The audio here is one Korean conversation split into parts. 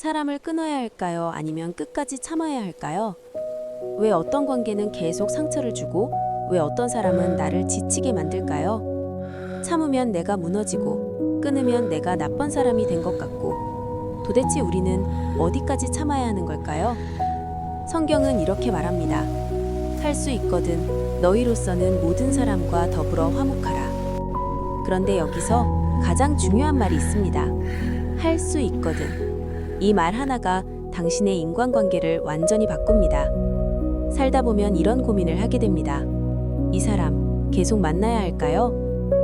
사람을 끊어야 할까요? 아니면 끝까지 참아야 할까요? 왜 어떤 관계는 계속 상처를 주고 왜 어떤 사람은 나를 지치게 만들까요? 참으면 내가 무너지고 끊으면 내가 나쁜 사람이 된 것 같고 도대체 우리는 어디까지 참아야 하는 걸까요? 성경은 이렇게 말합니다. 할 수 있거든 너희로서는 모든 사람과 더불어 화목하라. 그런데 여기서 가장 중요한 말이 있습니다. 할 수 있거든. 이 말 하나가 당신의 인간관계를 완전히 바꿉니다. 살다 보면 이런 고민을 하게 됩니다. 이 사람 계속 만나야 할까요?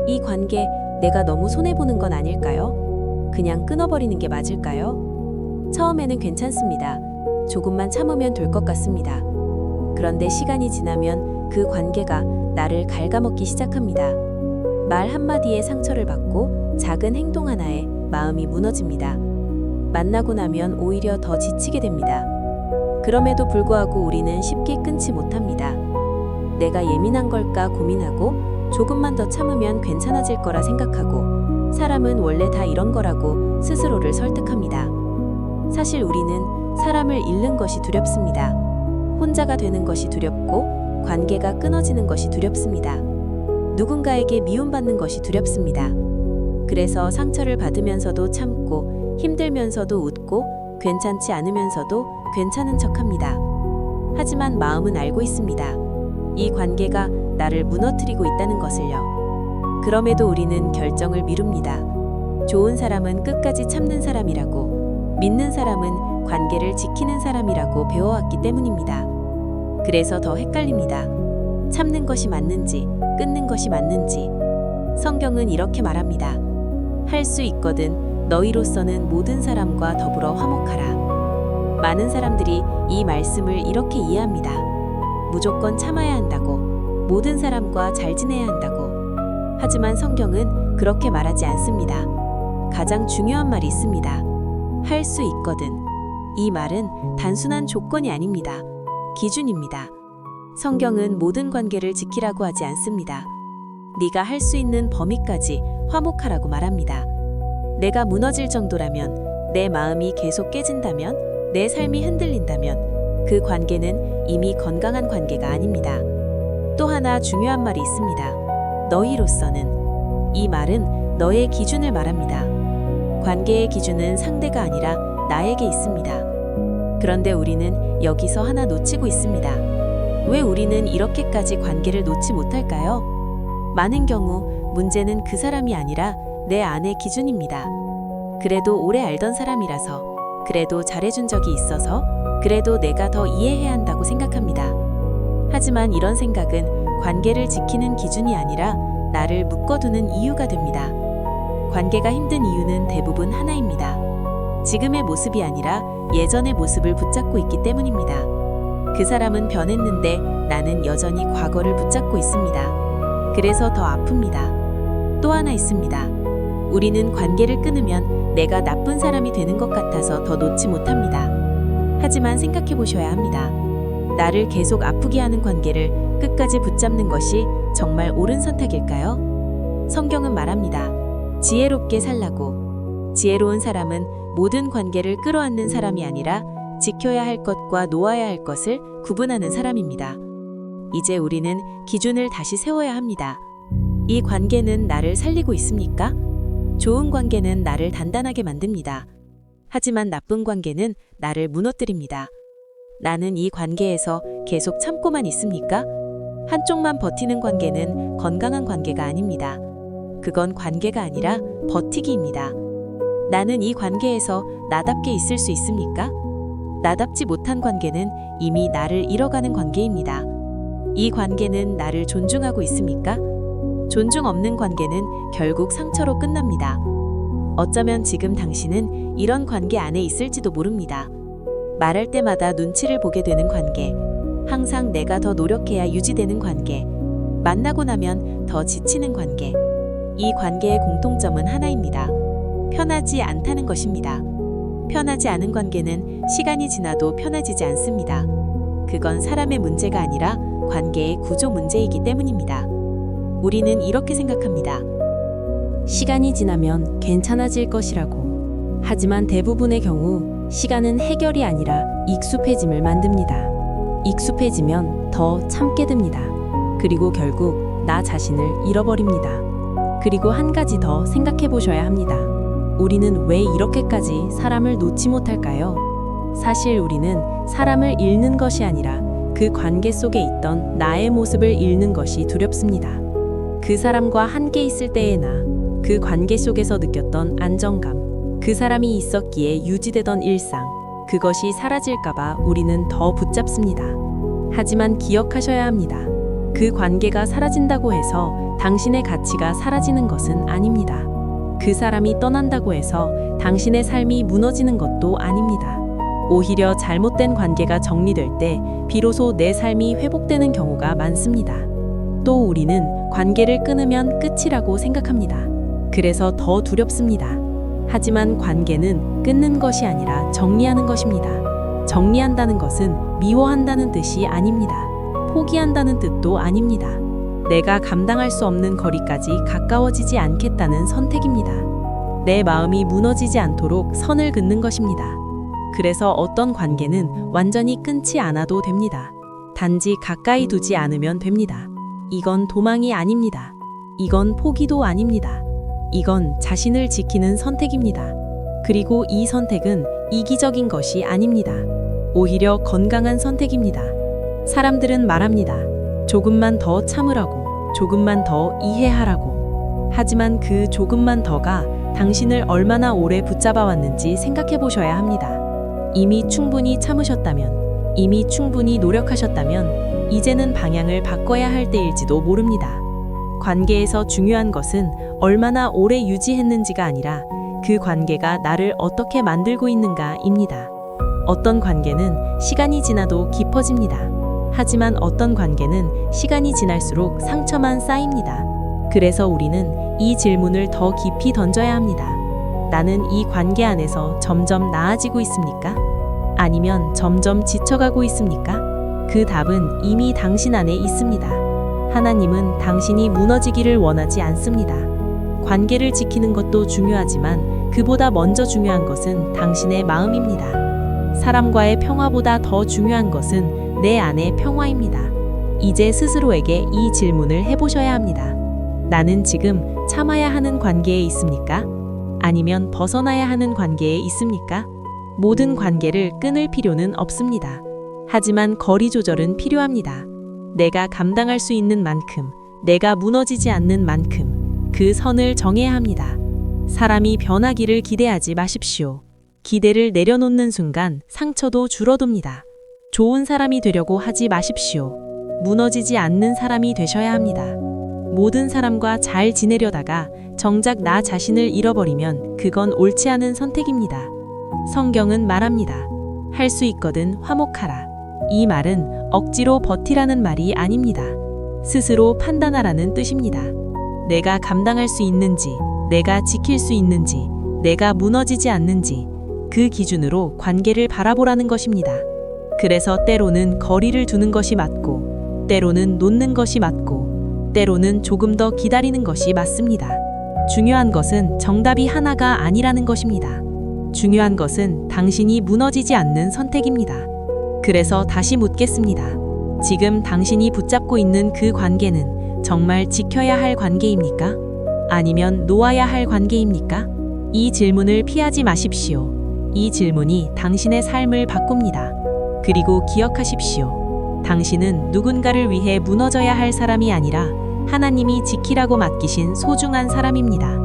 이 관계 내가 너무 손해보는 건 아닐까요? 그냥 끊어버리는 게 맞을까요? 처음에는 괜찮습니다. 조금만 참으면 될 것 같습니다. 그런데 시간이 지나면 그 관계가 나를 갉아먹기 시작합니다. 말 한마디에 상처를 받고 작은 행동 하나에 마음이 무너집니다. 만나고 나면 오히려 더 지치게 됩니다. 그럼에도 불구하고 우리는 쉽게 끊지 못합니다. 내가 예민한 걸까 고민하고 조금만 더 참으면 괜찮아질 거라 생각하고 사람은 원래 다 이런 거라고 스스로를 설득합니다. 사실 우리는 사람을 잃는 것이 두렵습니다. 혼자가 되는 것이 두렵고 관계가 끊어지는 것이 두렵습니다. 누군가에게 미움받는 것이 두렵습니다. 그래서 상처를 받으면서도 참고 힘들면서도 웃고 괜찮지 않으면서도 괜찮은 척합니다. 하지만 마음은 알고 있습니다. 이 관계가 나를 무너뜨리고 있다는 것을요. 그럼에도 우리는 결정을 미룹니다. 좋은 사람은 끝까지 참는 사람이라고, 믿는 사람은 관계를 지키는 사람이라고 배워왔기 때문입니다. 그래서 더 헷갈립니다. 참는 것이 맞는지, 끊는 것이 맞는지. 성경은 이렇게 말합니다. 할 수 있거든 너희로서는 모든 사람과 더불어 화목하라. 많은 사람들이 이 말씀을 이렇게 이해합니다. 무조건 참아야 한다고, 모든 사람과 잘 지내야 한다고. 하지만 성경은 그렇게 말하지 않습니다. 가장 중요한 말이 있습니다. 할 수 있거든. 이 말은 단순한 조건이 아닙니다. 기준입니다. 성경은 모든 관계를 지키라고 하지 않습니다. 네가 할 수 있는 범위까지 화목하라고 말합니다. 내가 무너질 정도라면, 내 마음이 계속 깨진다면, 내 삶이 흔들린다면 그 관계는 이미 건강한 관계가 아닙니다. 또 하나 중요한 말이 있습니다. 너희로서는. 이 말은 너의 기준을 말합니다. 관계의 기준은 상대가 아니라 나에게 있습니다. 그런데 우리는 여기서 하나 놓치고 있습니다. 왜 우리는 이렇게까지 관계를 놓지 못할까요? 많은 경우 문제는 그 사람이 아니라 내 안의 기준입니다. 그래도 오래 알던 사람이라서, 그래도 잘해준 적이 있어서, 그래도 내가 더 이해해야 한다고 생각합니다. 하지만 이런 생각은 관계를 지키는 기준이 아니라 나를 묶어두는 이유가 됩니다. 관계가 힘든 이유는 대부분 하나입니다. 지금의 모습이 아니라 예전의 모습을 붙잡고 있기 때문입니다. 그 사람은 변했는데 나는 여전히 과거를 붙잡고 있습니다. 그래서 더 아픕니다. 또 하나 있습니다. 우리는 관계를 끊으면 내가 나쁜 사람이 되는 것 같아서 더 놓지 못합니다. 하지만 생각해 보셔야 합니다. 나를 계속 아프게 하는 관계를 끝까지 붙잡는 것이 정말 옳은 선택일까요? 성경은 말합니다. 지혜롭게 살라고. 지혜로운 사람은 모든 관계를 끌어안는 사람이 아니라 지켜야 할 것과 놓아야 할 것을 구분하는 사람입니다. 이제 우리는 기준을 다시 세워야 합니다. 이 관계는 나를 살리고 있습니까? 좋은 관계는 나를 단단하게 만듭니다. 하지만 나쁜 관계는 나를 무너뜨립니다. 나는 이 관계에서 계속 참고만 있습니까? 한쪽만 버티는 관계는 건강한 관계가 아닙니다. 그건 관계가 아니라 버티기입니다. 나는 이 관계에서 나답게 있을 수 있습니까? 나답지 못한 관계는 이미 나를 잃어가는 관계입니다. 이 관계는 나를 존중하고 있습니까? 존중 없는 관계는 결국 상처로 끝납니다. 어쩌면 지금 당신은 이런 관계 안에 있을지도 모릅니다. 말할 때마다 눈치를 보게 되는 관계, 항상 내가 더 노력해야 유지되는 관계, 만나고 나면 더 지치는 관계. 이 관계의 공통점은 하나입니다. 편하지 않다는 것입니다. 편하지 않은 관계는 시간이 지나도 편해지지 않습니다. 그건 사람의 문제가 아니라 관계의 구조 문제이기 때문입니다. 우리는 이렇게 생각합니다. 시간이 지나면 괜찮아질 것이라고. 하지만 대부분의 경우 시간은 해결이 아니라 익숙해짐을 만듭니다. 익숙해지면 더 참게 됩니다. 그리고 결국 나 자신을 잃어버립니다. 그리고 한 가지 더 생각해 보셔야 합니다. 우리는 왜 이렇게까지 사람을 놓지 못할까요? 사실 우리는 사람을 잃는 것이 아니라 그 관계 속에 있던 나의 모습을 잃는 것이 두렵습니다. 그 사람과 함께 있을 때의 나, 그 관계 속에서 느꼈던 안정감, 그 사람이 있었기에 유지되던 일상, 그것이 사라질까봐 우리는 더 붙잡습니다. 하지만 기억하셔야 합니다. 그 관계가 사라진다고 해서 당신의 가치가 사라지는 것은 아닙니다. 그 사람이 떠난다고 해서 당신의 삶이 무너지는 것도 아닙니다. 오히려 잘못된 관계가 정리될 때 비로소 내 삶이 회복되는 경우가 많습니다. 또 우리는 관계를 끊으면 끝이라고 생각합니다. 그래서 더 두렵습니다. 하지만 관계는 끊는 것이 아니라 정리하는 것입니다. 정리한다는 것은 미워한다는 뜻이 아닙니다. 포기한다는 뜻도 아닙니다. 내가 감당할 수 없는 거리까지 가까워지지 않겠다는 선택입니다. 내 마음이 무너지지 않도록 선을 긋는 것입니다. 그래서 어떤 관계는 완전히 끊지 않아도 됩니다. 단지 가까이 두지 않으면 됩니다. 이건 도망이 아닙니다. 이건 포기도 아닙니다. 이건 자신을 지키는 선택입니다. 그리고 이 선택은 이기적인 것이 아닙니다. 오히려 건강한 선택입니다. 사람들은 말합니다. 조금만 더 참으라고, 조금만 더 이해하라고. 하지만 그 조금만 더가 당신을 얼마나 오래 붙잡아 왔는지 생각해 보셔야 합니다. 이미 충분히 참으셨다면, 이미 충분히 노력하셨다면 이제는 방향을 바꿔야 할 때일지도 모릅니다. 관계에서 중요한 것은 얼마나 오래 유지했는지가 아니라 그 관계가 나를 어떻게 만들고 있는가입니다. 어떤 관계는 시간이 지나도 깊어집니다. 하지만 어떤 관계는 시간이 지날수록 상처만 쌓입니다. 그래서 우리는 이 질문을 더 깊이 던져야 합니다. 나는 이 관계 안에서 점점 나아지고 있습니까? 아니면 점점 지쳐가고 있습니까? 그 답은 이미 당신 안에 있습니다. 하나님은 당신이 무너지기를 원하지 않습니다. 관계를 지키는 것도 중요하지만 그보다 먼저 중요한 것은 당신의 마음입니다. 사람과의 평화보다 더 중요한 것은 내 안의 평화입니다. 이제 스스로에게 이 질문을 해보셔야 합니다. 나는 지금 참아야 하는 관계에 있습니까? 아니면 벗어나야 하는 관계에 있습니까? 모든 관계를 끊을 필요는 없습니다. 하지만 거리 조절은 필요합니다. 내가 감당할 수 있는 만큼, 내가 무너지지 않는 만큼 그 선을 정해야 합니다. 사람이 변하기를 기대하지 마십시오. 기대를 내려놓는 순간 상처도 줄어듭니다. 좋은 사람이 되려고 하지 마십시오. 무너지지 않는 사람이 되셔야 합니다. 모든 사람과 잘 지내려다가 정작 나 자신을 잃어버리면 그건 옳지 않은 선택입니다. 성경은 말합니다. 할 수 있거든 화목하라. 이 말은 억지로 버티라는 말이 아닙니다. 스스로 판단하라는 뜻입니다. 내가 감당할 수 있는지, 내가 지킬 수 있는지, 내가 무너지지 않는지 그 기준으로 관계를 바라보라는 것입니다. 그래서 때로는 거리를 두는 것이 맞고, 때로는 놓는 것이 맞고, 때로는 조금 더 기다리는 것이 맞습니다. 중요한 것은 정답이 하나가 아니라는 것입니다. 중요한 것은 당신이 무너지지 않는 선택입니다. 그래서 다시 묻겠습니다. 지금 당신이 붙잡고 있는 그 관계는 정말 지켜야 할 관계입니까? 아니면 놓아야 할 관계입니까? 이 질문을 피하지 마십시오. 이 질문이 당신의 삶을 바꿉니다. 그리고 기억하십시오. 당신은 누군가를 위해 무너져야 할 사람이 아니라 하나님이 지키라고 맡기신 소중한 사람입니다.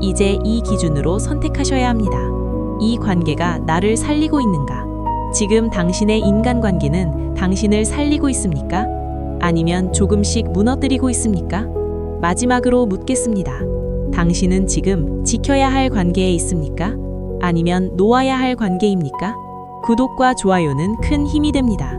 이제 이 기준으로 선택하셔야 합니다. 이 관계가 나를 살리고 있는가? 지금 당신의 인간관계는 당신을 살리고 있습니까? 아니면 조금씩 무너뜨리고 있습니까? 마지막으로 묻겠습니다. 당신은 지금 지켜야 할 관계에 있습니까? 아니면 놓아야 할 관계입니까? 구독과 좋아요는 큰 힘이 됩니다.